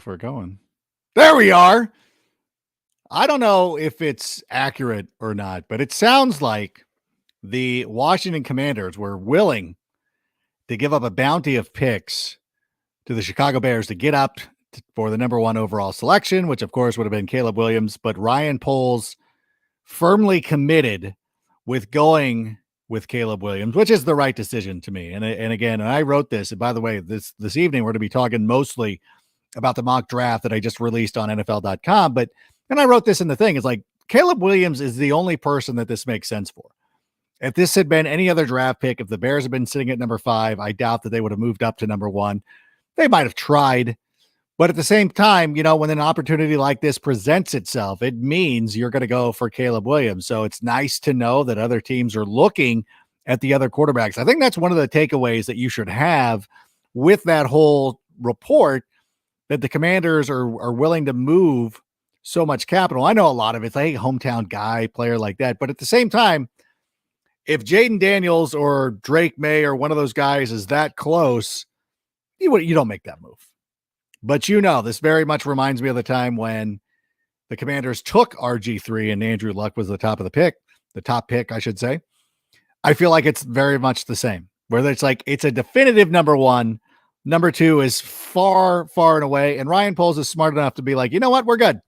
if we're going. There we are. I don't know if it's accurate or not, but it sounds like the Washington Commanders were willing to give up a bounty of picks to the Chicago Bears to get up for the number 1 overall selection, which of course would have been Caleb Williams, but Ryan Poles firmly committed with going with Caleb Williams, which is the right decision to me. And again, I wrote this, and by the way, this evening, we're going to be talking mostly about the mock draft that I just released on NFL.com. And I wrote this in the thing. It's like Caleb Williams is the only person that this makes sense for. If this had been any other draft pick, if the Bears had been sitting at number 5, I doubt that they would have moved up to number 1. They might have tried. But at the same time, when an opportunity like this presents itself, it means you're going to go for Caleb Williams. So it's nice to know that other teams are looking at the other quarterbacks. I think that's one of the takeaways that you should have with that whole report, that the Commanders are willing to move so much capital. I know a lot of it's like hometown guy, player like that. But at the same time, if Jaden Daniels or Drake May or one of those guys is that close, you don't make that move. But this very much reminds me of the time when the Commanders took RG3 and Andrew Luck was the top pick, I should say. I feel like it's very much the same, where it's like it's a definitive number 1. Number 2 is far, far and away. And Ryan Poles is smart enough to be like, you know what? We're good.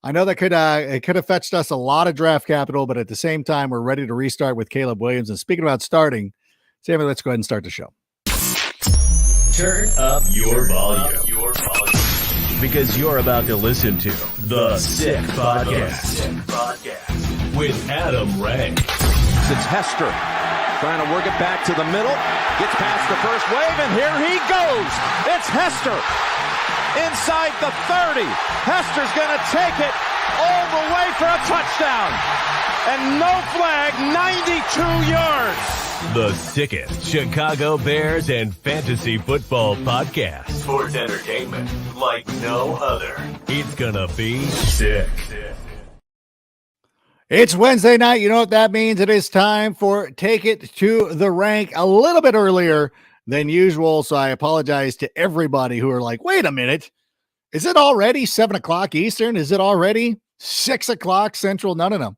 I know that it could have fetched us a lot of draft capital, but at the same time, we're ready to restart with Caleb Williams. And speaking about starting, Sammy, let's go ahead and start the show. Turn up your volume. Because you're about to listen to The Sick Podcast with Adam Ray. It's Hester trying to work it back to the middle. Gets past the first wave, and here he goes. It's Hester inside the 30. Hester's going to take it all the way for a touchdown. And no flag, 92 yards. The sickest Chicago Bears and fantasy football podcast. Sports entertainment like no other. It's gonna be sick. It's Wednesday night. You know what that means? It is time for Take It to the Rank a little bit earlier than usual. So I apologize to everybody who are like, wait a minute. Is it already 7 o'clock Eastern? Is it already 6 o'clock Central? No.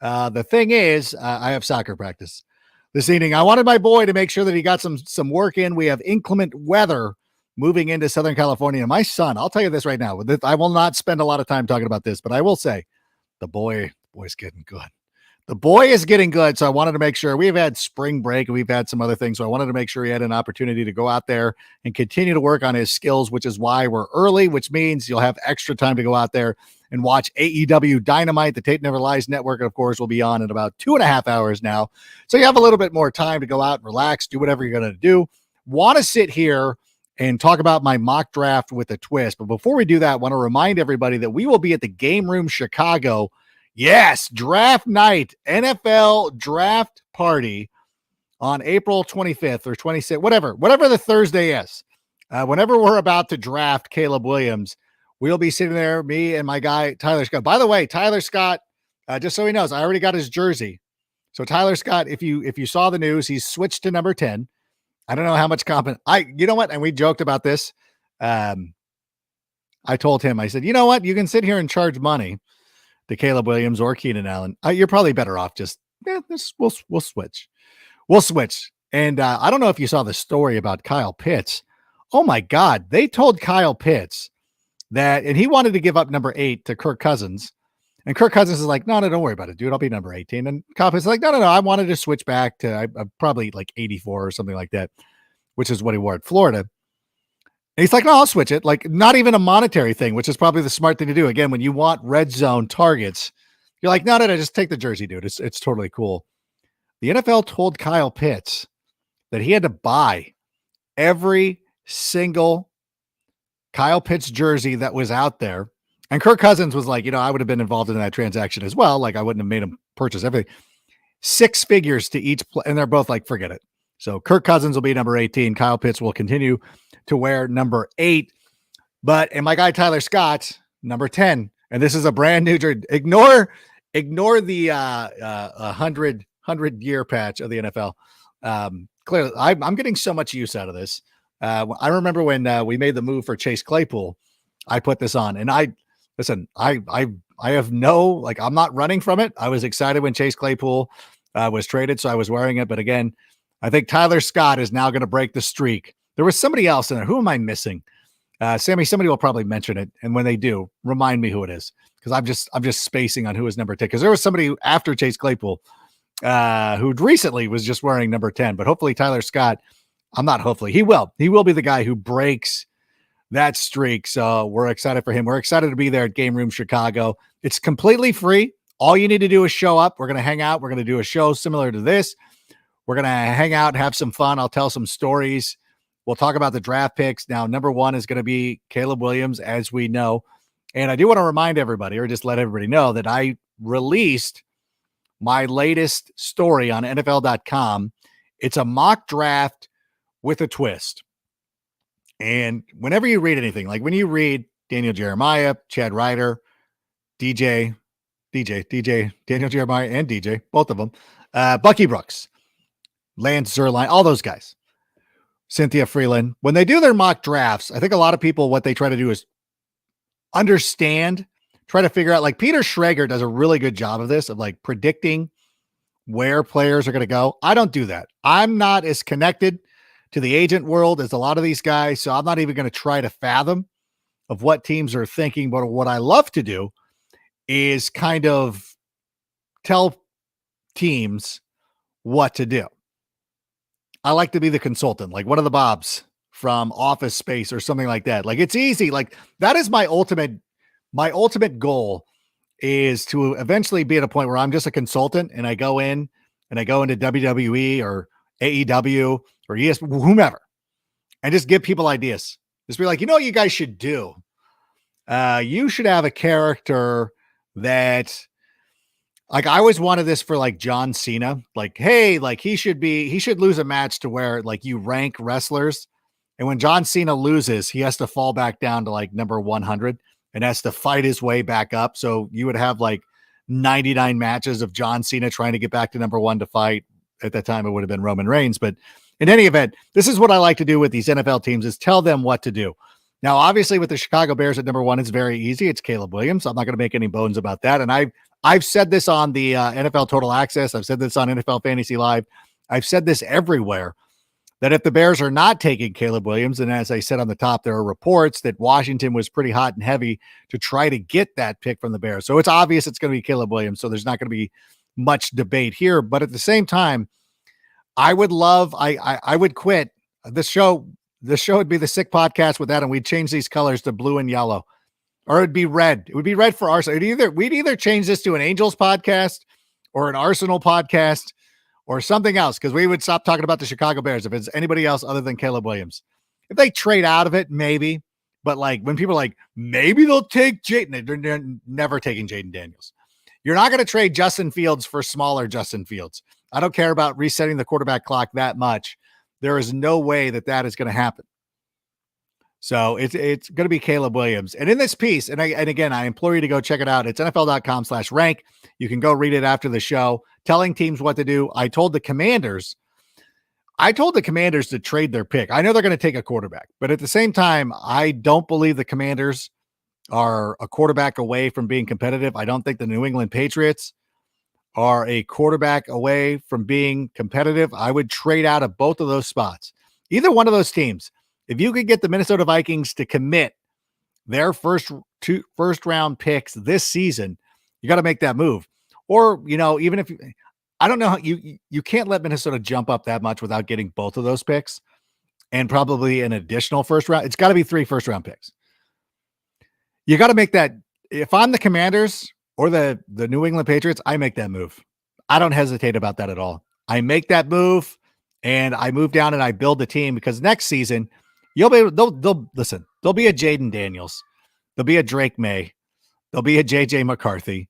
The thing is, I have soccer practice this evening. I wanted my boy to make sure that he got some work in. We have inclement weather moving into Southern California. My son, I'll tell you this right now. I will not spend a lot of time talking about this, but I will say the boy's getting good. The boy is getting good. So I wanted to make sure. We've had spring break and we've had some other things. So I wanted to make sure he had an opportunity to go out there and continue to work on his skills, which is why we're early, which means you'll have extra time to go out there and watch AEW Dynamite. The Tape Never Lies Network, of course, will be on in about 2.5 hours now. So you have a little bit more time to go out and relax, do whatever you're going to do. Want to sit here and talk about my mock draft with a twist. But before we do that, I want to remind everybody that we will be at the Game Room Chicago. Yes, draft night, NFL draft party on April 25th or 26th, whatever the Thursday is. Whenever we're about to draft Caleb Williams, we'll be sitting there, me and my guy, Tyler Scott. By the way, Tyler Scott, just so he knows, I already got his jersey. So Tyler Scott, if you saw the news, he's switched to number 10. I don't know how much you know what? And we joked about this. I told him, I said, you know what? You can sit here and charge money to Caleb Williams or Keenan Allen. You're probably better off we'll switch. We'll switch. And I don't know if you saw the story about Kyle Pitts. Oh my God. They told Kyle Pitts that, and he wanted to give up number 8 to Kirk Cousins. And Kirk Cousins is like, no, don't worry about it, dude. I'll be number 18. And Kyle Pitts is like, no. I wanted to switch back to probably like 84 or something like that, which is what he wore at Florida. And he's like, no, I'll switch it. Like, not even a monetary thing, which is probably the smart thing to do. Again, when you want red zone targets, you're like, no, just take the jersey, dude. It's totally cool. The NFL told Kyle Pitts that he had to buy every single Kyle Pitts jersey that was out there. And Kirk Cousins was like, I would have been involved in that transaction as well. Like, I wouldn't have made him purchase everything. 6 figures to each and they're both like, forget it. So Kirk Cousins will be number 18. Kyle Pitts will continue to wear number 8. And my guy, Tyler Scott, number 10. And this is a brand new jersey. Ignore the 100-year patch of the NFL. Clearly, I'm getting so much use out of this. I remember when we made the move for Chase Claypool, I put this on. And I have no, like, I'm not running from it. I was excited when Chase Claypool was traded, so I was wearing it. But again, I think Tyler Scott is now going to break the streak. There was somebody else in there. Who am I missing? Sammy, somebody will probably mention it. And when they do, remind me who it is. Because I'm just spacing on who is number 10. Because there was somebody after Chase Claypool who recently was just wearing number 10. But hopefully Tyler Scott, he will be the guy who breaks that streak. So we're excited for him. We're excited to be there at Game Room Chicago. It's completely free. All you need to do is show up. We're going to hang out. We're going to do a show similar to this. We're going to hang out, have some fun. I'll tell some stories. We'll talk about the draft picks. Now, number 1 is going to be Caleb Williams, as we know. And I do want to remind everybody, or just let everybody know, that I released my latest story on NFL.com. It's a mock draft with a twist. And whenever you read anything, like when you read Daniel Jeremiah, Chad Ryder, Daniel Jeremiah and DJ, both of them, Bucky Brooks, Lance Zierlein, all those guys, Cynthia Freeland, when they do their mock drafts, I think a lot of people, what they try to do is try to figure out, like Peter Schrager does a really good job of this, of like predicting where players are going to go. I don't do that. I'm not as connected to the agent world as a lot of these guys, so I'm not even going to try to fathom of what teams are thinking. But what I love to do is kind of tell teams what to do. I like to be the consultant, like one of the Bobs from Office Space or something like that. Like, it's easy. Like, that is my ultimate goal, is to eventually be at a point where I'm just a consultant and I go into WWE or AEW or ES, whomever, and just give people ideas. Just be like, you know what you guys should do? You should have a character that, like, I always wanted this for like John Cena. Like, hey, like he should lose a match to where like you rank wrestlers. And when John Cena loses, he has to fall back down to like number 100 and has to fight his way back up. So you would have like 99 matches of John Cena trying to get back to number 1 to fight. At that time, it would have been Roman Reigns. But in any event, this is what I like to do with these NFL teams, is tell them what to do. Now, obviously, with the Chicago Bears at number 1, it's very easy. It's Caleb Williams. I'm not going to make any bones about that. And I've said this on the NFL Total Access. I've said this on NFL Fantasy Live. I've said this everywhere, that if the Bears are not taking Caleb Williams, and as I said on the top, there are reports that Washington was pretty hot and heavy to try to get that pick from the Bears. So it's obvious it's going to be Caleb Williams. So there's not going to be much debate here. But at the same time, I would quit this show. This show would be the Sick Podcast with that, and we'd change these colors to blue and yellow, or it'd be red. It would be red for Arsenal. We'd either change this to an Angels podcast or an Arsenal podcast or something else, because we would stop talking about the Chicago Bears if it's anybody else other than Caleb Williams. If they trade out of it, maybe. But like when people are like, maybe they'll take Jaden, they're never taking Jaden Daniels. You're not going to trade Justin Fields for smaller Justin Fields. I don't care about resetting the quarterback clock that much. There is no way that is going to happen. So it's going to be Caleb Williams. And in this piece, and again, I implore you to go check it out. It's NFL.com/rank. You can go read it after the show, telling teams what to do. I told the Commanders to trade their pick. I know they're going to take a quarterback, but at the same time, I don't believe the Commanders are a quarterback away from being competitive. I don't think the New England Patriots are a quarterback away from being competitive. I would trade out of both of those spots. Either one of those teams. If you could get the Minnesota Vikings to commit their first round picks this season, you got to make that move. Or, even if I don't know how you can't let Minnesota jump up that much without getting both of those picks and probably an additional first round. It's got to be 3 first round picks. You got to make that. If I'm the Commanders or the New England Patriots, I make that move. I don't hesitate about that at all. I make that move and I move down and I build the team, because next season they'll be a Jaden Daniels. There'll be a Drake May. There'll be a JJ McCarthy.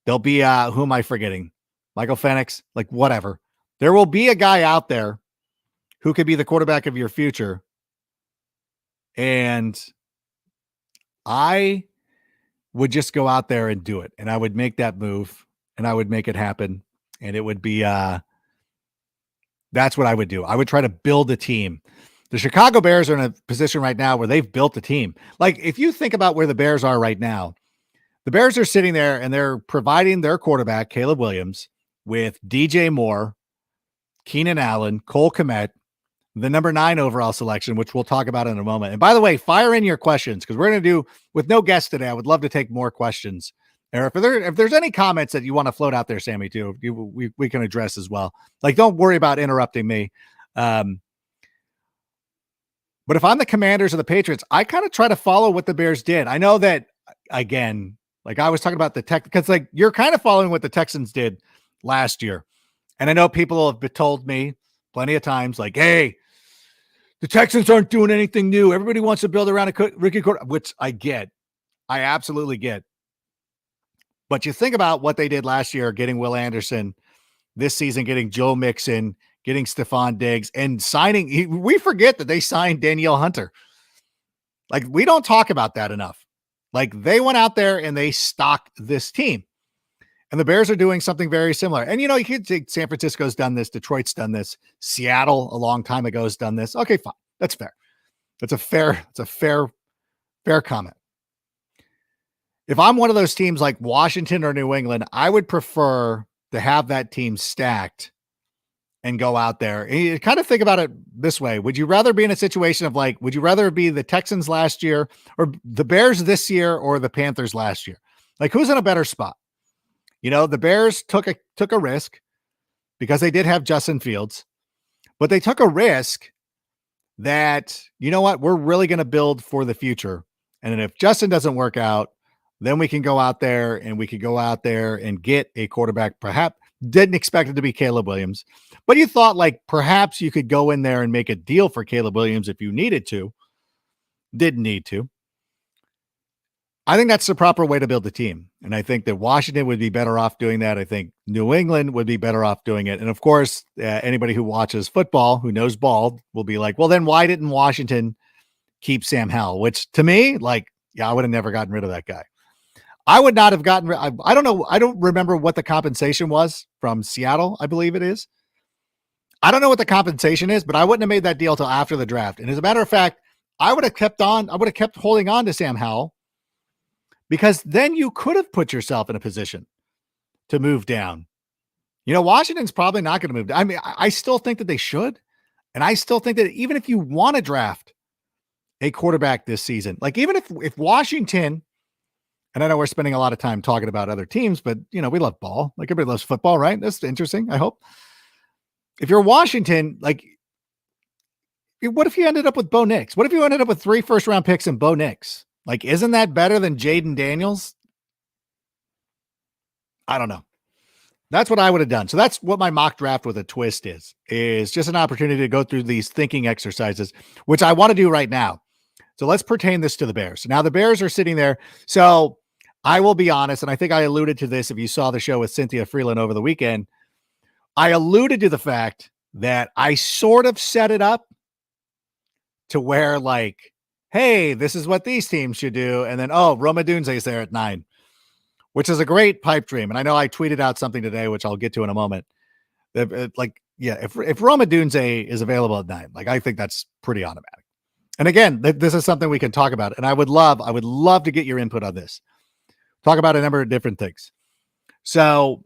There'll be who am I forgetting? Michael Penix, like whatever. There will be a guy out there who could be the quarterback of your future. And I would just go out there and do it. And I would make that move and I would make it happen. And it would be, that's what I would do. I would try to build a team. The Chicago Bears are in a position right now where they've built a team. Like, if you think about where the Bears are right now, the Bears are sitting there and they're providing their quarterback, Caleb Williams, with DJ Moore, Keenan Allen, Cole Kmet, the number 9 overall selection, which we'll talk about in a moment. And by the way, fire in your questions, because we're going to do, with no guests today, I would love to take more questions. Or if there's any comments that you want to float out there, Sammy, too, we can address as well. Like, don't worry about interrupting me. But if I'm the Commanders or the Patriots, I kind of try to follow what the Bears did. I know that, again, like I was talking about the tech, because like you're kind of following what the Texans did last year. And I know people have told me plenty of times, like, hey, the Texans aren't doing anything new. Everybody wants to build around a rookie quarterback, which I get. I absolutely get. But you think about what they did last year, getting Will Anderson, this season, getting Joe Mixon, getting Stephon Diggs, and signing. We forget that they signed Danielle Hunter. Like, we don't talk about that enough. Like, they went out there and they stocked this team. And the Bears are doing something very similar. And, you know, you could take San Francisco's done this. Detroit's done this. Seattle a long time ago has done this. Okay, fine. That's fair. It's a fair comment. If I'm one of those teams like Washington or New England, I would prefer to have that team stacked and go out there. And you kind of think about it this way. Would you rather be in a situation of like, would you rather be the Texans last year or the Bears this year or the Panthers last year? Like, who's in a better spot? You know, the Bears took a risk because they did have Justin Fields, but they took a risk that, you know what, we're really going to build for the future. And then if Justin doesn't work out, then we can go out there and get a quarterback. Perhaps didn't expect it to be Caleb Williams, but you thought like perhaps you could go in there and make a deal for Caleb Williams if you needed to. Didn't need to. I think that's the proper way to build the team. And I think that Washington would be better off doing that. I think New England would be better off doing it. And of course, anybody who watches football, who knows ball, will be like, well, then why didn't Washington keep Sam Howell? Which to me, like, yeah, I would have never gotten rid of that guy. I would not have gotten, I don't know. I don't remember what the compensation was from Seattle. I believe it is. I don't know what the compensation is, but I wouldn't have made that deal till after the draft. And as a matter of fact, I would have kept holding on to Sam Howell, because then you could have put yourself in a position to move down. You know, Washington's probably not going to move down. I mean, I still think that they should. And I still think that even if you want to draft a quarterback this season, like even if Washington, and I know we're spending a lot of time talking about other teams, but you know, we love ball. Like everybody loves football, right? That's interesting, I hope. If you're Washington, like, what if you ended up with Bo Nix? What if you ended up with 3 first-round picks and Bo Nix? Like, isn't that better than Jaden Daniels? I don't know. That's what I would have done. So that's what my mock draft with a twist is just an opportunity to go through these thinking exercises, which I want to do right now. So let's pertain this to the Bears. Now the Bears are sitting there. So I will be honest, and I think I alluded to this if you saw the show with Cynthia Freeland over the weekend. I alluded to the fact that I sort of set it up to where, like, hey, this is what these teams should do. And then, oh, Roma Dunze is there at 9, which is a great pipe dream. And I know I tweeted out something today, which I'll get to in a moment. If Roma Dunze is available at 9, like, I think that's pretty automatic. And again, this is something we can talk about. And I would love to get your input on this. Talk about a number of different things. So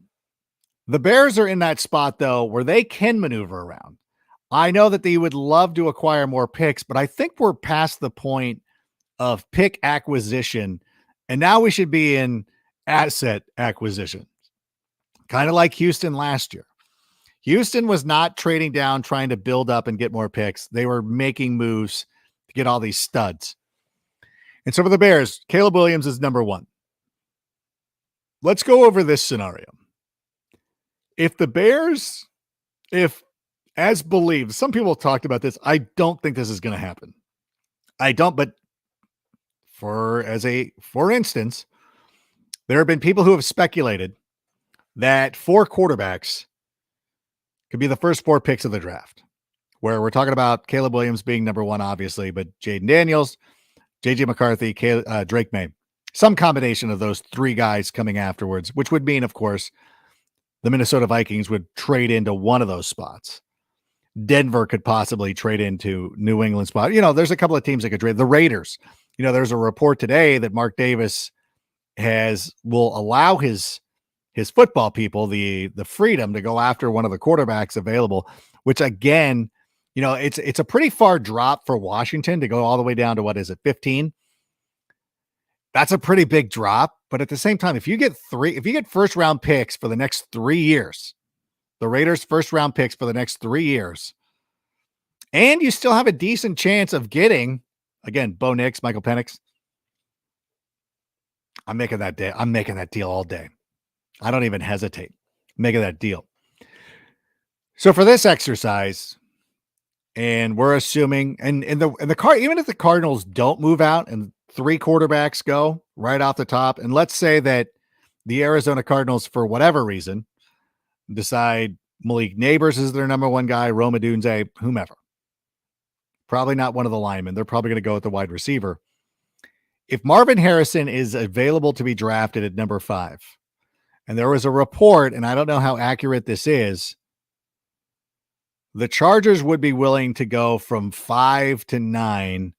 the Bears are in that spot, though, where they can maneuver around. I know that they would love to acquire more picks, but I think we're past the point of pick acquisition, and now we should be in asset acquisition, kind of like Houston last year. Houston was not trading down, trying to build up and get more picks. They were making moves to get all these studs. And so for the Bears, Caleb Williams is number 1. Let's go over this scenario. If the Bears, as believed, some people talked about this. I don't think this is going to happen. I don't, but for instance, there have been people who have speculated that 4 quarterbacks could be the first 4 picks of the draft, where we're talking about Caleb Williams being number 1, obviously, but Jaden Daniels, JJ McCarthy, Drake May, some combination of those 3 guys coming afterwards, which would mean, of course, the Minnesota Vikings would trade into one of those spots. Denver could possibly trade into New England spot. You know, there's a couple of teams that could trade. The Raiders, you know, there's a report today that Mark Davis will allow his football people the freedom to go after one of the quarterbacks available, which again, you know, it's a pretty far drop for Washington to go all the way down to, what is it, 15? That's a pretty big drop. But at the same time, if you get first round picks for the next 3 years, the Raiders' first round picks for the next 3 years, and you still have a decent chance of getting, again, Bo Nix, Michael Penix, I'm making that deal all day. I don't even hesitate. I'm making that deal. So for this exercise, and we're assuming, and even if the Cardinals don't move out and 3 quarterbacks go right off the top, and let's say that the Arizona Cardinals, for whatever reason, decide Malik Neighbors is their number 1 guy, Rome Odunze, whomever. Probably not one of the linemen. They're probably going to go with the wide receiver. If Marvin Harrison is available to be drafted at number 5, and there was a report, and I don't know how accurate this is, the Chargers would be willing to go from 5 to 9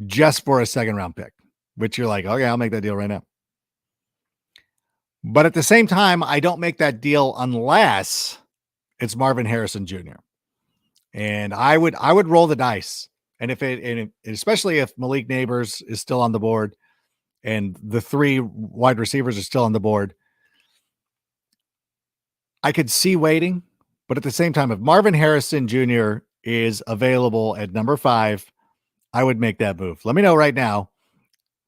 just for a second round pick, which you're like, okay, I'll make that deal right now. But at the same time, I don't make that deal unless it's Marvin Harrison Jr. And I would roll the dice. And especially if Malik Neighbors is still on the board and the 3 wide receivers are still on the board, I could see waiting. But at the same time, if Marvin Harrison Jr. is available at number 5, I would make that move. Let me know right now.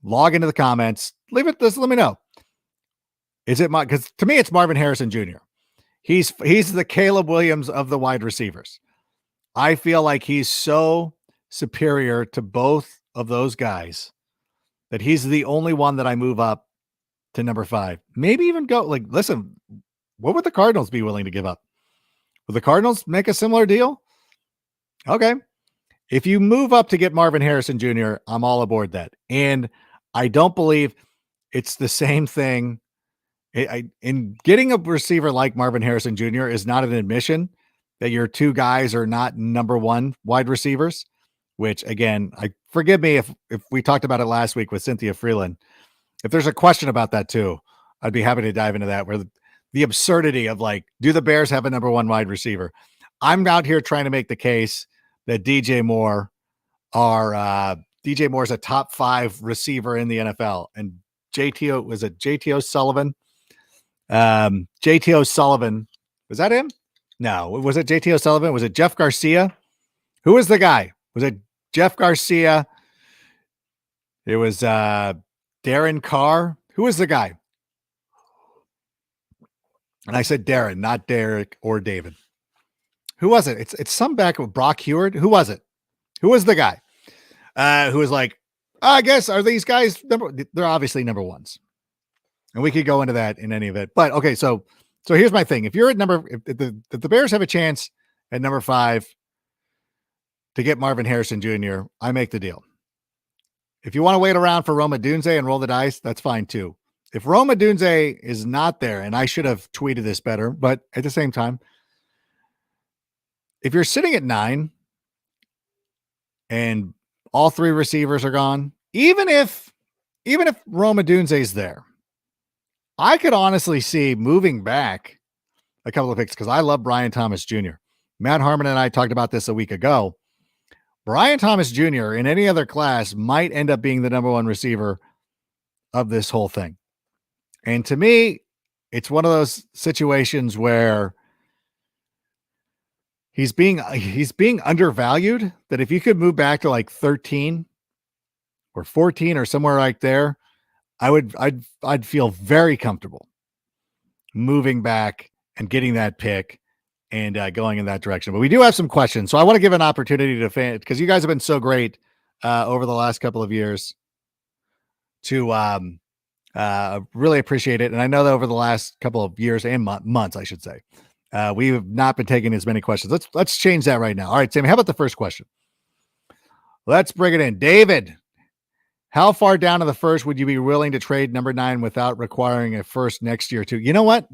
Log into the comments. Let me know. Because to me, it's Marvin Harrison Jr. He's the Caleb Williams of the wide receivers. I feel like he's so superior to both of those guys that he's the only one that I move up to number 5. Maybe even go, like, listen, what would the Cardinals be willing to give up? Would the Cardinals make a similar deal? Okay. If you move up to get Marvin Harrison Jr., I'm all aboard that. And I don't believe it's the same thing. In getting a receiver like Marvin Harrison Jr. is not an admission that your 2 guys are not number 1 wide receivers, which again, forgive me if we talked about it last week with Cynthia Freeland. If there's a question about that too, I'd be happy to dive into that, where the absurdity of, like, do the Bears have a number 1 wide receiver? I'm out here trying to make the case that DJ Moore is a top 5 receiver in the NFL. And JT Sullivan? JT O'Sullivan. Was that him? No. Was it JT O'Sullivan? Was it Jeff Garcia? Who was the guy? Was it Jeff Garcia? It was Darren Carr. Who was the guy? And I said Darren, not Derek or David. Who was it? It's some back with Brock Heward. Who was it? Who was the guy? Who was like, I guess, are these guys they're obviously number 1s. And we could go into that in any of it. But okay, so here's my thing. If you're at if the Bears have a chance at number 5 to get Marvin Harrison Jr., I make the deal. If you want to wait around for Rome Odunze and roll the dice, that's fine too. If Rome Odunze is not there, and I should have tweeted this better, but at the same time, if you're sitting at 9 and all 3 receivers are gone, even if Rome Odunze is there, I could honestly see moving back a couple of picks because I love Brian Thomas Jr. Matt Harmon and I talked about this a week ago. Brian Thomas Jr. in any other class might end up being the number 1 receiver of this whole thing. And to me, it's one of those situations where he's being undervalued, that if you could move back to like 13 or 14 or somewhere right there, I'd feel very comfortable moving back and getting that pick and going in that direction. But we do have some questions, so I want to give an opportunity to fans, because you guys have been so great over the last couple of years, to really appreciate it. And I know that over the last couple of years and months, I should say, we have not been taking as many questions. Let's change that right now. All right, Sammy, how about the first question? Let's bring it in. David, how far down to the first would you be willing to trade number 9 without requiring a first next year too? You know what?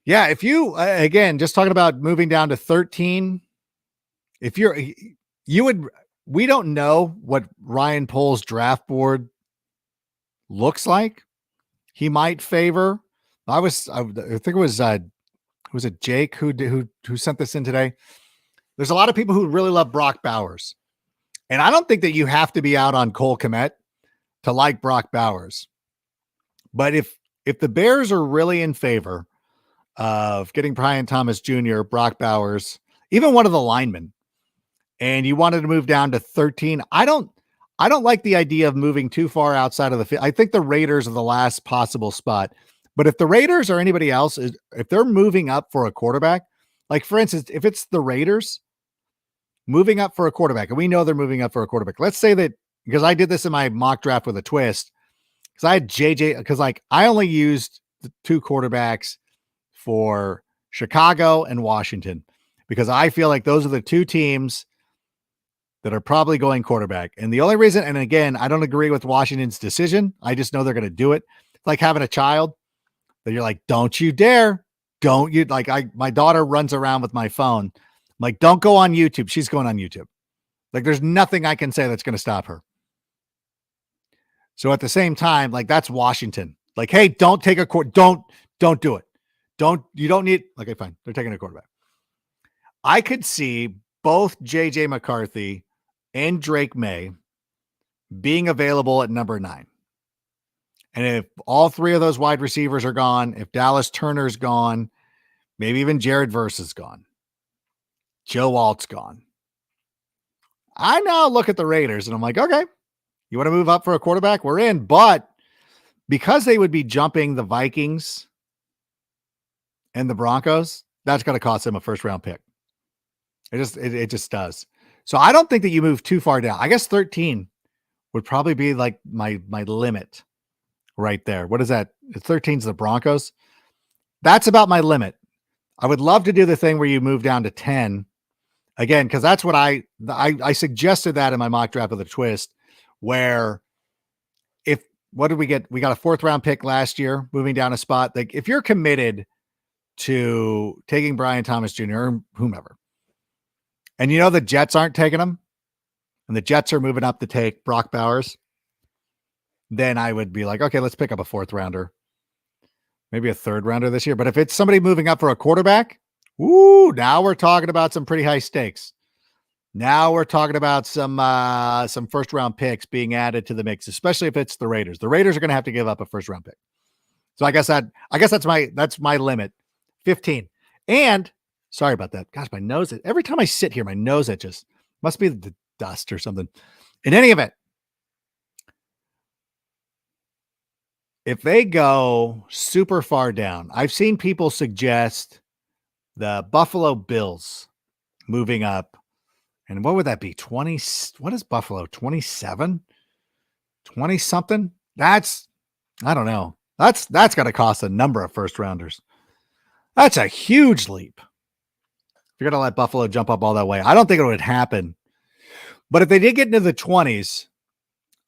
Yeah, if you again just talking about moving down to 13, if you would we don't know what Ryan Pohl's draft board looks like. He might favor. I think it was it Jake who sent this in today. There's a lot of people who really love Brock Bowers. And I don't think that you have to be out on Cole Kmet to like Brock Bowers. But if the Bears are really in favor of getting Brian Thomas Jr., Brock Bowers, even one of the linemen, and you wanted to move down to 13, I don't like the idea of moving too far outside of the field. I think the Raiders are the last possible spot. But if the Raiders or anybody else if they're moving up for a quarterback, like for instance, if it's the Raiders moving up for a quarterback, and we know they're moving up for a quarterback. Let's say that, because I did this in my mock draft with a twist, because I had JJ, because like I only used the 2 quarterbacks for Chicago and Washington, because I feel like those are the 2 teams that are probably going quarterback. And the only reason, and again, I don't agree with Washington's decision. I just know they're going to do it. It's like having a child that you're like, don't you dare. Don't you, like my daughter runs around with my phone. I'm like, don't go on YouTube. She's going on YouTube. Like there's nothing I can say that's going to stop her. So at the same time, like that's Washington. Like, hey, don't take a court. Don't do it. You don't need, okay, fine. They're taking a quarterback. I could see both JJ McCarthy and Drake May being available at number 9. And if all 3 of those wide receivers are gone, if Dallas Turner's gone, maybe even Jared Verse is gone, Joe Alt's gone, I now look at the Raiders and I'm like, okay, you want to move up for a quarterback? We're in. But because they would be jumping the Vikings and the Broncos, that's going to cost them a first round pick. It just does. So I don't think that you move too far down. I guess 13 would probably be like my limit right there. What is that? 13's the Broncos. That's about my limit. I would love to do the thing where you move down to 10 again, because that's what I suggested that in my mock draft with a twist, where what did we get? We got a 4th round pick last year, moving down a spot. Like if you're committed to taking Brian Thomas Jr. or whomever, and you know the Jets aren't taking him, and the Jets are moving up to take Brock Bowers, then I would be like, okay, let's pick up a 4th rounder, maybe a 3rd rounder this year. But if it's somebody moving up for a quarterback, now we're talking about some pretty high stakes. Now we're talking about some first round picks being added to the mix, especially if it's the Raiders. The Raiders are going to have to give up a first round pick. So I guess that's my limit, 15. And sorry about that. Gosh, my nose, every time I sit here, my nose, it just must be the dust or something. In any event, if they go super far down, I've seen people suggest the Buffalo Bills moving up. And what would that be? 20? What is Buffalo? 27? 20 something? I don't know. That's got to cost a number of first rounders. That's a huge leap. You're going to let Buffalo jump up all that way. I don't think it would happen. But if they did get into the 20s,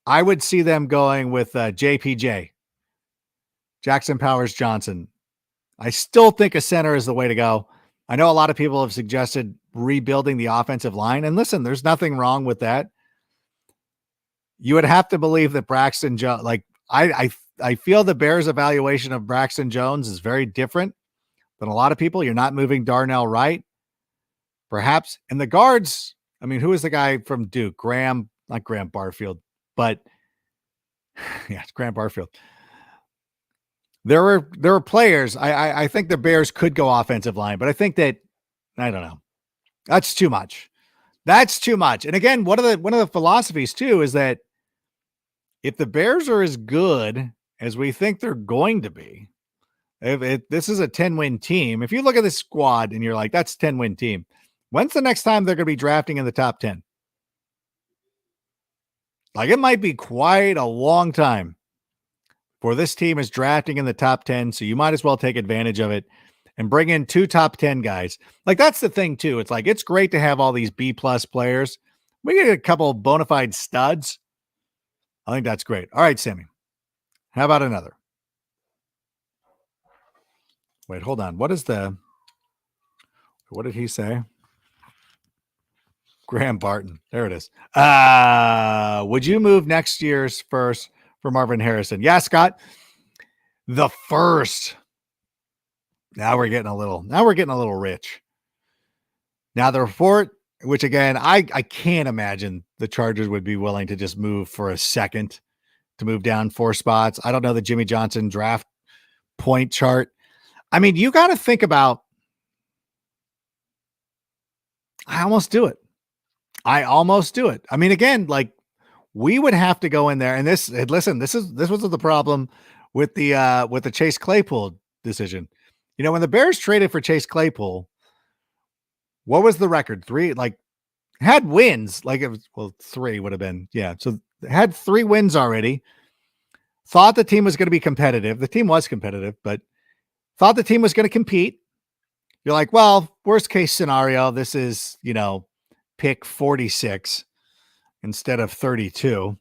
I would see them going with JPJ, Jackson Powers Johnson. I still think a center is the way to go. I know a lot of people have suggested rebuilding the offensive line. And listen, there's nothing wrong with that. You would have to believe that Braxton Jones, like I feel the Bears' evaluation of Braxton Jones is very different than a lot of people. You're not moving Darnell Wright, perhaps. And the guards, I mean, who is the guy from Duke? Not Graham Barfield, but yeah, it's Graham Barfield. There were players. I think the Bears could go offensive line, but I think that, I don't know. That's too much. That's too much. And again, one of the philosophies too is that if the Bears are as good as we think they're going to be, if this is a 10-win team, if you look at this squad and you're like, that's a 10-win team, when's the next time they're going to be drafting in the top 10? Like it might be quite a long time for this team is drafting in the top 10. So you might as well take advantage of it and bring in 2 top 10 guys. Like that's the thing too. It's like, it's great to have all these B+ players. We get a couple of bona fide studs. I think that's great. All right, Sammy, how about another? Wait, hold on. What did he say? Graham Barton. There it is. Would you move next year's first for Marvin Harrison? Yeah, Scott. The first. Now we're getting a little rich. Now the report, which again, I can't imagine the Chargers would be willing to just move for a second to move down 4 spots. I don't know the Jimmy Johnson draft point chart. I mean, you got to think about, I almost do it. I mean, again, like we would have to go in there and this was the problem with the Chase Claypool decision. You know, when the Bears traded for Chase Claypool, what was the record? 3, like had wins, like it was, well, 3 would have been. Yeah. So had 3 wins already. Thought the team was going to be competitive. The team was competitive, but thought the team was going to compete. You're like, well, worst case scenario, this is, you know, pick 46 instead of 32.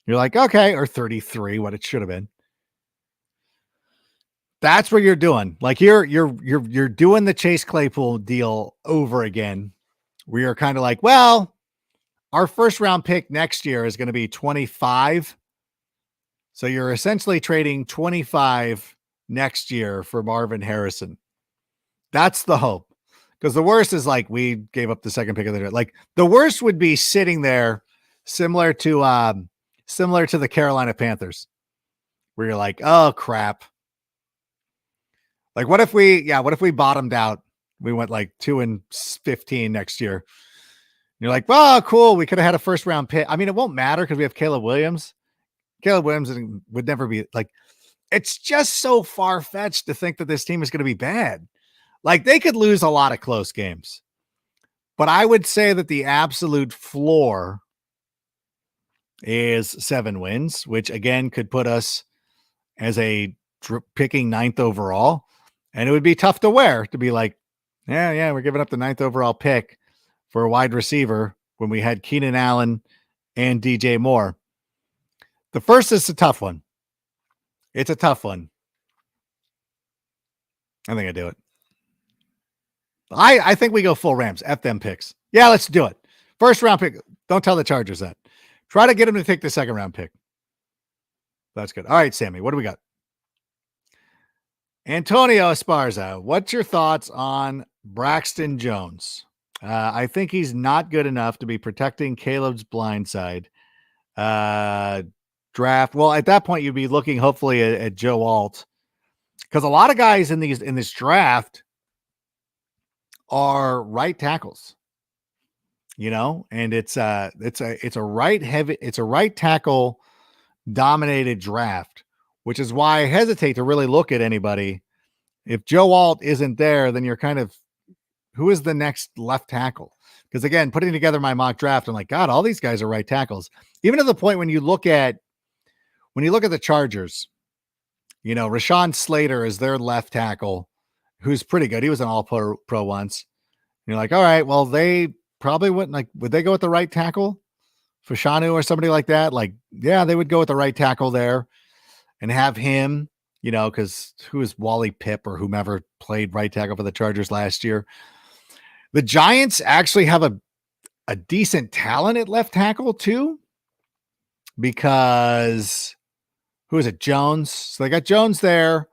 You're like, okay, or 33, what it should have been. That's what you're doing. Like you're doing the Chase Claypool deal over again. We are kind of like, well, our first round pick next year is going to be 25. So you're essentially trading 25 next year for Marvin Harrison. That's the hope. Because the worst is like we gave up the second pick of the draft. Like the worst would be sitting there similar to the Carolina Panthers, where you're like, oh crap. Like what if we bottomed out? We went like 2-15 next year. And you're like, well, cool. We could have had a first round pick. I mean, it won't matter because we have Caleb Williams. Caleb Williams would never be like, it's just so far fetched to think that this team is going to be bad. Like they could lose a lot of close games, but I would say that the absolute floor is 7 wins, which again could put us as a picking 9th overall. And it would be tough to wear to be like, yeah, we're giving up the 9th overall pick for a wide receiver when we had Keenan Allen and DJ Moore. The first is a tough one. It's a tough one. I think I do it. I think we go full Rams. F them picks. Yeah, let's do it. First round pick. Don't tell the Chargers that. Try to get them to take the second round pick. That's good. All right, Sammy, what do we got? Antonio Esparza, what's your thoughts on Braxton Jones? I think he's not good enough to be protecting Caleb's blind side. Draft. Well, at that point, you'd be looking hopefully at Joe Alt, because a lot of guys in this draft are right tackles, you know, and it's a right tackle dominated draft, which is why I hesitate to really look at anybody. If Joe Alt isn't there, then you're kind of, who is the next left tackle? Because again, putting together my mock draft, I'm like, God, all these guys are right tackles. Even to the point when you look at the Chargers, you know, Rashawn Slater is their left tackle, who's pretty good. He was an all-pro once. And you're like, all right, well, they probably wouldn't, like, would they go with the right tackle? Fashanu or somebody like that? Like, yeah, they would go with the right tackle there and have him, you know, because who is Wally Pipp or whomever played right tackle for the Chargers last year? The Giants actually have a decent talent at left tackle too, because who is it? Jones. So they got Jones there,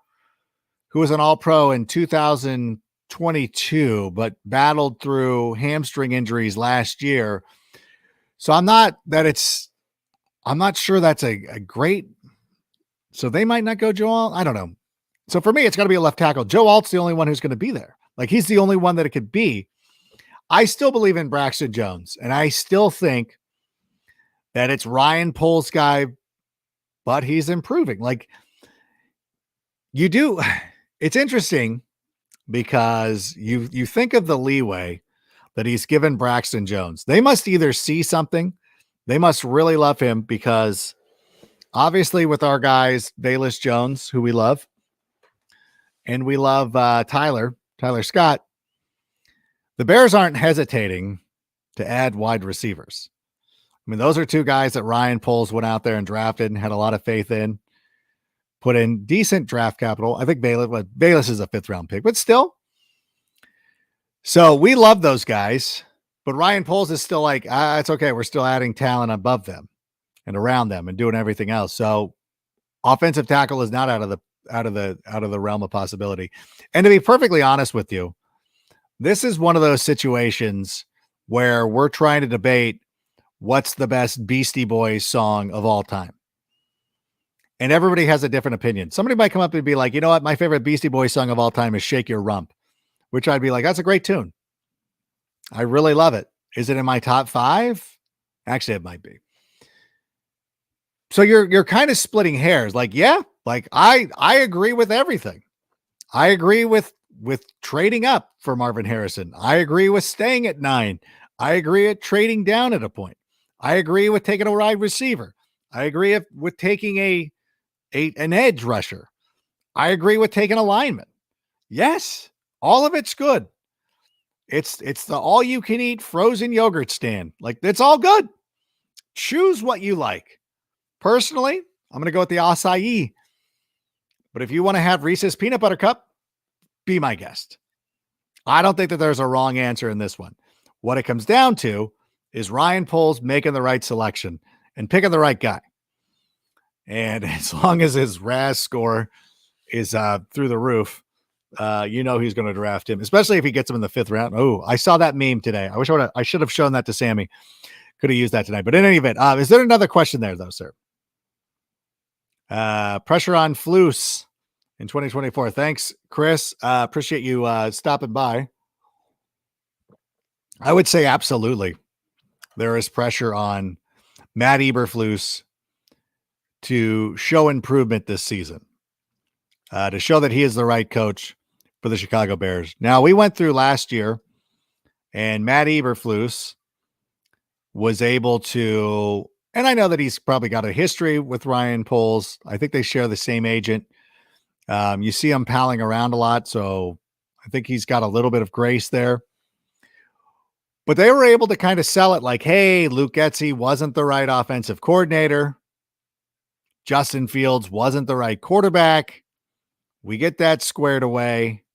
who was an all-pro in 2022, but battled through hamstring injuries last year. So I'm not sure that's a great, so they might not go Joe Alt. I don't know. So for me, it's got to be a left tackle. Joe Alt's the only one who's going to be there. Like he's the only one that it could be. I still believe in Braxton Jones, and I still think that it's Ryan Poles' guy, but he's improving. Like you do. It's interesting because you think of the leeway that he's given Braxton Jones. They must either see something. They must really love him, because obviously with our guys, Bayless Jones, who we love, and we love Tyler Scott, the Bears aren't hesitating to add wide receivers. I mean, those are 2 guys that Ryan Poles went out there and drafted and had a lot of faith in, put in decent draft capital. I think Bayless is a 5th round pick, but still. So we love those guys, but Ryan Poles is still like, it's okay. We're still adding talent above them and around them and doing everything else. So offensive tackle is not out of the realm of possibility. And to be perfectly honest with you, this is one of those situations where we're trying to debate what's the best Beastie Boys song of all time. And everybody has a different opinion. Somebody might come up and be like, you know what? My favorite Beastie Boys song of all time is Shake Your Rump, which I'd be like, that's a great tune. I really love it. Is it in my top 5? Actually, it might be. So you're kind of splitting hairs. Like, yeah, like I agree with everything. I agree with trading up for Marvin Harrison. I agree with staying at 9. I agree with trading down at a point. I agree with taking a wide receiver. I agree with taking an edge rusher. I agree with taking a lineman. Yes, all of it's good. It's the all you can eat frozen yogurt stand. Like, it's all good. Choose what you like. Personally, I'm going to go with the acai. But if you want to have Reese's peanut butter cup, be my guest. I don't think that there's a wrong answer in this one. What it comes down to is Ryan Poles making the right selection and picking the right guy. And as long as his RAS score is through the roof, he's going to draft him, especially if he gets him in the 5th round. Oh, I saw that meme today. I should have shown that to Sammy. Could have used that tonight. But in any event, is there another question there, though, sir? Pressure on Floose in 2024. Thanks, Chris. Appreciate you stopping by. I would say absolutely. There is pressure on Matt Eberflus to show improvement this season, to show that he is the right coach for the Chicago Bears. Now, we went through last year, and Matt Eberflus was able to, and I know that he's probably got a history with Ryan Poles. I think they share the same agent. You see him palling around a lot, so I think he's got a little bit of grace there. But they were able to kind of sell it like, hey, Luke Getsy wasn't the right offensive coordinator. Justin Fields wasn't the right quarterback. We get that squared away.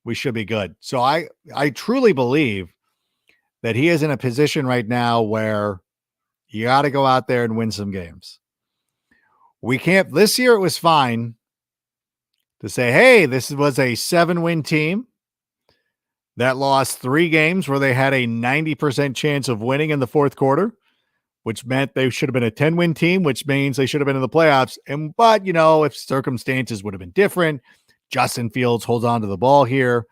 We should be good. So I truly believe that he is in a position right now where you got to go out there and win some games. We can't, this year it was fine to say, hey, this was a 7-win team that lost 3 games where they had a 90% chance of winning in the 4th quarter, which meant they should have been a 10-win team, which means they should have been in the playoffs. But if circumstances would have been different, Justin Fields holds on to the ball here.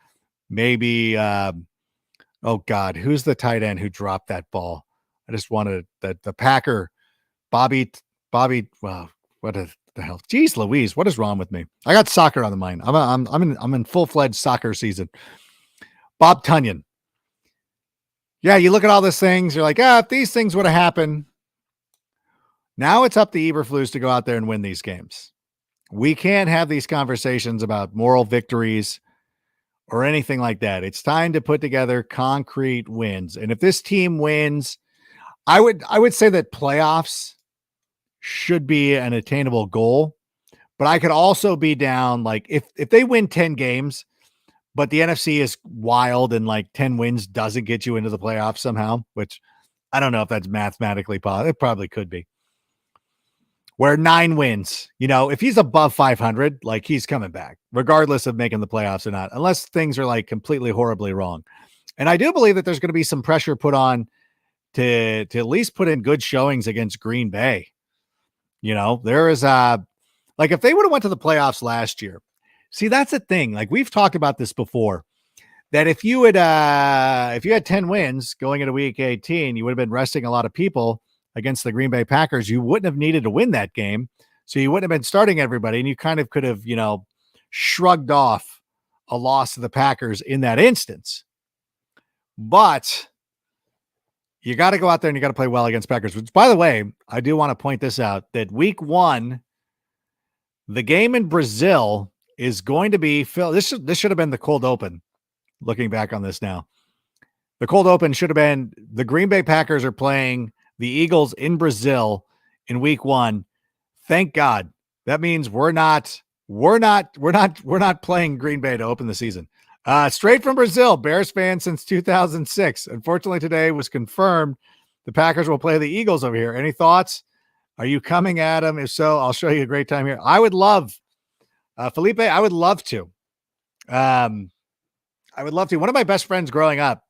Maybe, oh God, who's the tight end who dropped that ball? I just wanted the Packer, Bobby. Wow, what the hell? Jeez Louise, what is wrong with me? I got soccer on the mind. I'm in full-fledged soccer season. Bob Tunyon. Yeah, you look at all these things, you're like, if these things would have happened. Now it's up to Eberflus to go out there and win these games. We can't have these conversations about moral victories or anything like that. It's time to put together concrete wins. And if this team wins, I would say that playoffs should be an attainable goal. But I could also be down, like, if they win 10 games, but the NFC is wild and like 10 wins doesn't get you into the playoffs somehow, which I don't know if that's mathematically possible. It probably could be. Where 9 wins, if he's above 500, like, he's coming back, regardless of making the playoffs or not, unless things are like completely horribly wrong. And I do believe that there's going to be some pressure put on to at least put in good showings against Green Bay. There is like, if they would have went to the playoffs last year, see, that's the thing. Like, we've talked about this before, that if you had 10 wins going into week 18, you would have been resting a lot of people against the Green Bay Packers. You wouldn't have needed to win that game. So you wouldn't have been starting everybody, and you kind of could have, shrugged off a loss to the Packers in that instance. But you got to go out there and you got to play well against Packers, which, by the way, I do want to point this out, that week 1, the game in Brazil is going to be filled. This should have been the cold open. Looking back on this now, the cold open should have been the Green Bay Packers are playing the Eagles in Brazil in week 1. Thank God That means we're not playing Green Bay to open the season. Straight from Brazil, Bears fan since 2006. Unfortunately, today was confirmed the Packers will play the Eagles over here. Any thoughts? Are you coming at them? If so, I'll show you a great time here. I would love, Felipe, I would love to. I would love to. One of my best friends growing up,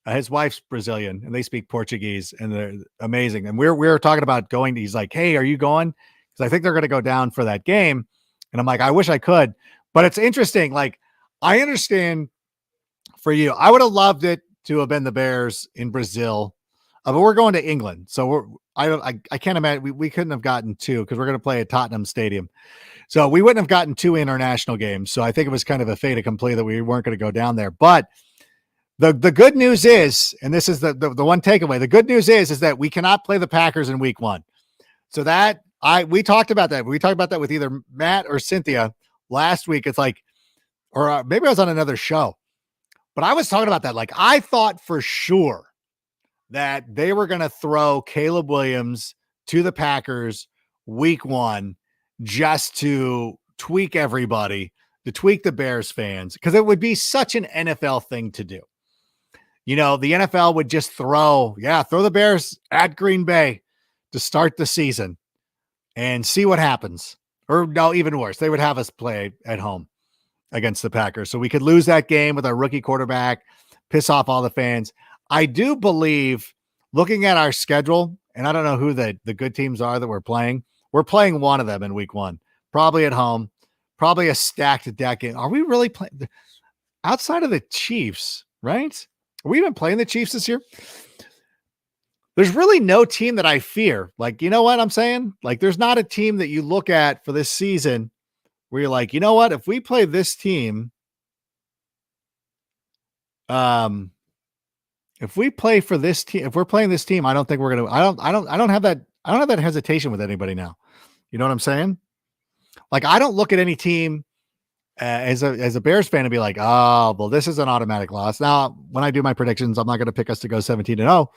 his wife's Brazilian, and they speak Portuguese, and they're amazing. And we were talking about going. He's like, "Hey, are you going?" Because I think they're going to go down for that game. And I'm like, I wish I could, but it's interesting. Like, I understand for you. I would have loved it to have been the Bears in Brazil, but we're going to England, so I can't imagine we couldn't have gotten two because we're going to play at Tottenham Stadium. So we wouldn't have gotten two international games. So I think it was kind of a fait accompli that we weren't going to go down there. But the good news is, and this is the one takeaway, the good news is that we cannot play the Packers in week one. So that we talked about that. We talked about that with either Matt or Cynthia last week. It's like, or maybe I was on another show, but I was talking about that. Like, I thought for sure that they were going to throw Caleb Williams to the Packers week one just to tweak everybody, to tweak the Bears fans, because it would be such an NFL thing to do. You know, the NFL would just throw the Bears at Green Bay to start the season and see what happens. Or no, even worse, they would have us play at home against the Packers. So we could lose that game with our rookie quarterback, piss off all the fans. I do believe, looking at our schedule, and I don't know who the good teams are that we're playing one of them in week one, probably at home, probably a stacked deck. Are we really playing outside of the Chiefs, right? Are we even playing the Chiefs this year? There's really no team that I fear. Like, you know what I'm saying? Like, there's not a team that you look at for this season where you're like, you know what? If we play this team, if we play for this team, if we're playing this team, I don't think we're going to, I don't have that hesitation with anybody now. You know what I'm saying? Like, I don't look at any team as a Bears fan and be like, oh, well, this is an automatic loss. Now, when I do my predictions, I'm not going to pick us to go 17-0,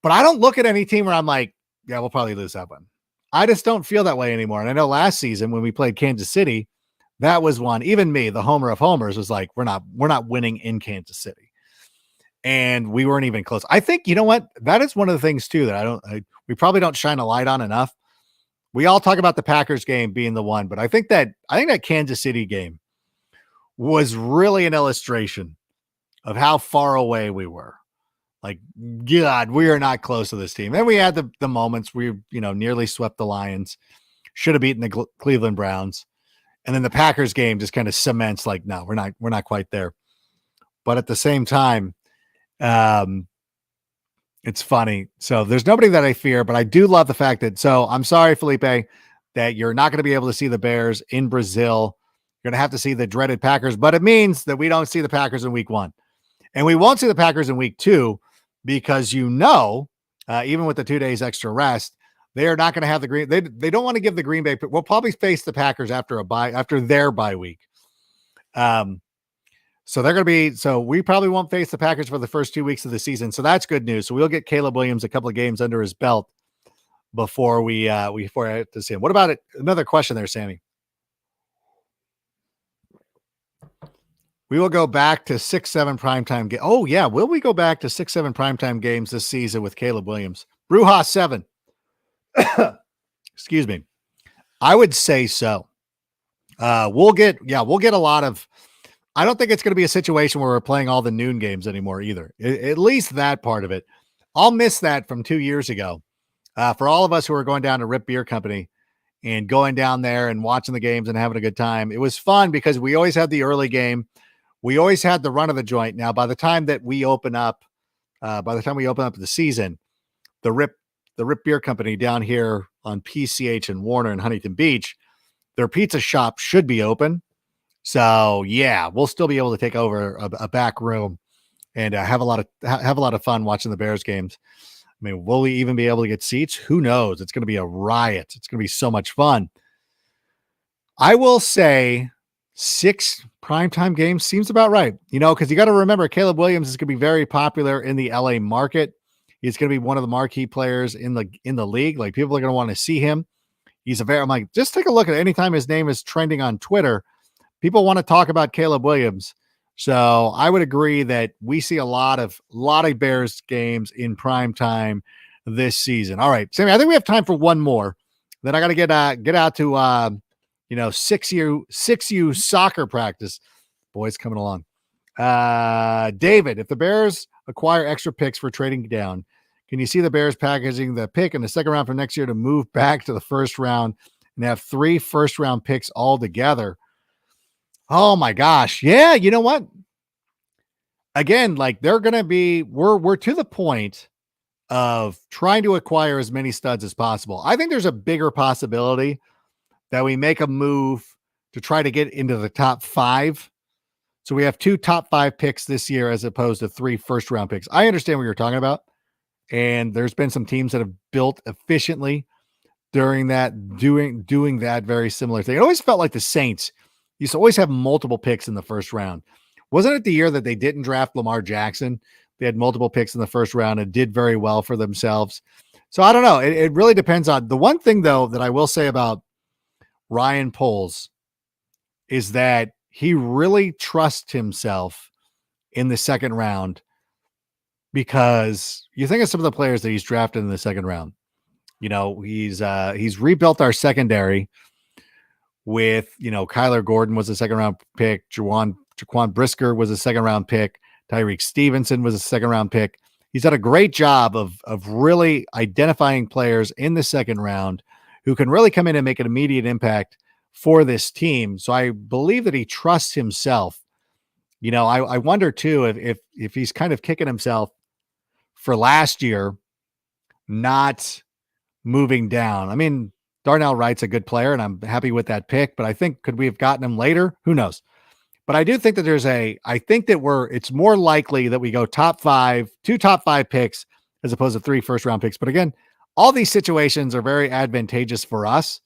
but I don't look at any team where I'm like, yeah, we'll probably lose that one. I just don't feel that way anymore. And I know last season when we played Kansas City, that was one. Even me, the homer of homers, was like, we're not winning in Kansas City. And we weren't even close. I think, you know what? That is one of the things too that we probably don't shine a light on enough. We all talk about the Packers game being the one, but I think that Kansas City game was really an illustration of how far away we were. Like, God, we are not close to this team. Then we had the moments we, nearly swept the Lions, should have beaten the Cleveland Browns. And then the Packers game just kind of cements like, no, we're not quite there. But at the same time, it's funny. So there's nobody that I fear, but I do love the fact that, so I'm sorry, Felipe, that you're not going to be able to see the Bears in Brazil. You're going to have to see the dreaded Packers, but it means that we don't see the Packers in week one. And we won't see the Packers in week two because, even with the 2 days extra rest, they are not going to have they don't want to give the Green Bay. We'll probably face the Packers after their bye week. So they're going to be, so we probably won't face the Packers for the first 2 weeks of the season. So that's good news. So we'll get Caleb Williams a couple of games under his belt before we I have to see him. What about it? Another question there, Sammy. We will go back to 6-7 primetime game. Oh yeah. Will we go back to 6-7 primetime games this season with Caleb Williams? Bruja 7. Excuse me. I would say so. We'll get a lot of, I don't think it's going to be a situation where we're playing all the noon games anymore either. At least that part of it. I'll miss that from 2 years ago. For all of us who are going down to Rip Beer Company and going down there and watching the games and having a good time. It was fun because we always had the early game. We always had the run of the joint. Now, by the time we open up the season, the Rip Beer Company down here on PCH and Warner and Huntington Beach, their pizza shop should be open. So yeah, we'll still be able to take over a back room and have a lot of fun watching the Bears games. I mean, will we even be able to get seats? Who knows? It's going to be a riot. It's going to be so much fun. I will say 6 primetime games seems about right. Because you got to remember, Caleb Williams is going to be very popular in the LA market. He's going to be one of the marquee players in the league. Like, people are going to want to see him. I'm like, just take a look at it. Anytime his name is trending on Twitter, people want to talk about Caleb Williams. So I would agree that we see a lot of Bears games in prime time this season. All right, Sammy, I think we have time for one more. Then I got to get out to 6U soccer practice. Boys coming along. David, if the Bears acquire extra picks for trading down, can you see the Bears packaging the pick in the second round for next year to move back to the first round and have 3 first-round picks all together? Oh my gosh. Yeah, you know what? Again, like they're going to be we're to the point of trying to acquire as many studs as possible. I think there's a bigger possibility that we make a move to try to get into the top 5. So we have 2 top 5 picks this year as opposed to 3 first-round picks. I understand what you're talking about. And there's been some teams that have built efficiently during that, doing that very similar thing. It always felt like the Saints used to always have multiple picks in the first round. Wasn't it the year that they didn't draft Lamar Jackson? They had multiple picks in the first round and did very well for themselves. So I don't know. It really depends on the one thing, though, that I will say about Ryan Poles is that he really trusts himself in the second round, because you think of some of the players that he's drafted in the second round. You know, he's rebuilt our secondary with, Kyler Gordon was a second round pick. Jaquan Brisker was a second round pick. Tyreek Stevenson was a second round pick. He's done a great job of really identifying players in the second round who can really come in and make an immediate impact for this team. So I believe that he trusts himself. I wonder too, if he's kind of kicking himself for last year, not moving down. I mean, Darnell Wright's a good player and I'm happy with that pick, but I think, could we have gotten him later? Who knows? But I do think that it's more likely that we go top 5, 2 top 5 picks as opposed to 3 first round picks. But again, all these situations are very advantageous for us.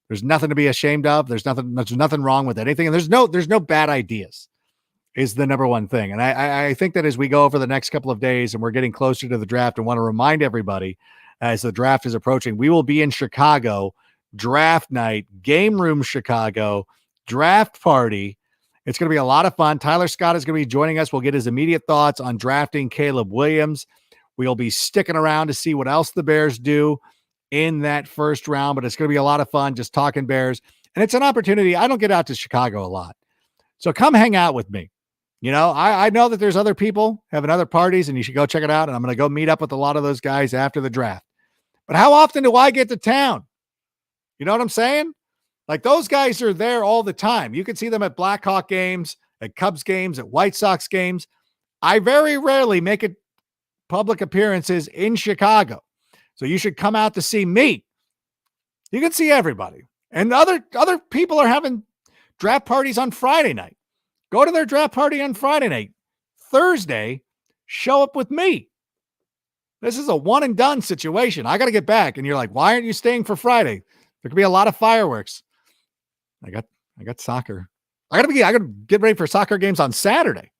There's nothing to be ashamed of. There's nothing wrong with anything. And there's no bad ideas is the number one thing. And I think that as we go over the next couple of days and we're getting closer to the draft, and want to remind everybody as the draft is approaching, we will be in Chicago, draft night, game room Chicago, draft party. It's going to be a lot of fun. Tyler Scott is going to be joining us. We'll get his immediate thoughts on drafting Caleb Williams. We'll be sticking around to see what else the Bears do in that first round, but it's going to be a lot of fun just talking Bears. And it's an opportunity. I don't get out to Chicago a lot, so come hang out with me. I know that there's other people having other parties and you should go check it out. And I'm going to go meet up with a lot of those guys after the draft. But how often do I get to town? You know what I'm saying? Like, those guys are there all the time. You can see them at Blackhawk games, at Cubs games, at White Sox games. I very rarely make it public appearances in Chicago. So you should come out to see me. You can see everybody. And other people are having draft parties on Friday night. Go to their draft party on Friday night. Thursday, show up with me. This is a one and done situation. I got to get back. And you're like, why aren't you staying for Friday? There could be a lot of fireworks. I got soccer. I got to get ready for soccer games on Saturday.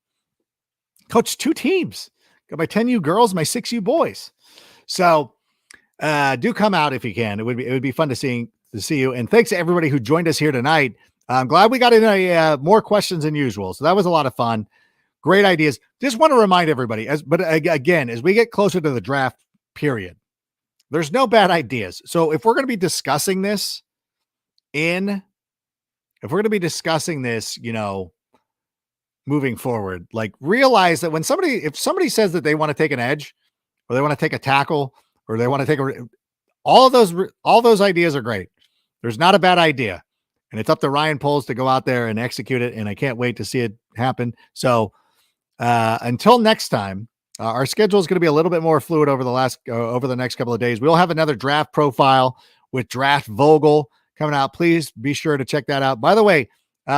Coach 2 teams. Got my 10U girls, my 6U boys. So do come out if you can. It would be fun to see you. And thanks to everybody who joined us here tonight. I'm glad we got in more questions than usual. So that was a lot of fun. Great ideas. Just want to remind everybody, but again, as we get closer to the draft period, there's no bad ideas. So if we're going to be discussing this, moving forward, like, realize that if somebody says that they want to take an edge, or they want to take a tackle, or they want to take all those ideas are great. There's not a bad idea. And it's up to Ryan Poles to go out there and execute it. And I can't wait to see it happen. So until next time, our schedule is going to be a little bit more fluid over the next couple of days. We'll have another draft profile with Draft Vogel coming out. Please be sure to check that out. By the way,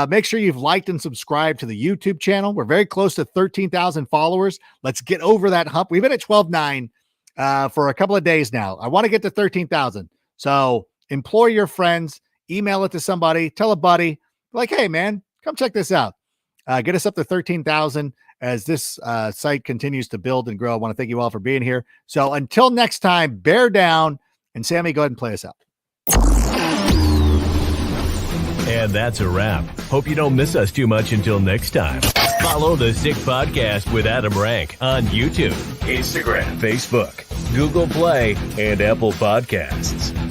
make sure you've liked and subscribed to the YouTube channel. We're very close to 13,000 followers. Let's get over that hump. We've been at 12.9 for a couple of days now. I want to get to 13,000. So employ your friends. Email it to somebody, tell a buddy, like, hey, man, come check this out. Get us up to 13,000 as this site continues to build and grow. I want to thank you all for being here. So until next time, bear down. And Sammy, go ahead and play us out. And that's a wrap. Hope you don't miss us too much until next time. Follow the Sick Podcast with Adam Rank on YouTube, Instagram, Facebook, Google Play, and Apple Podcasts.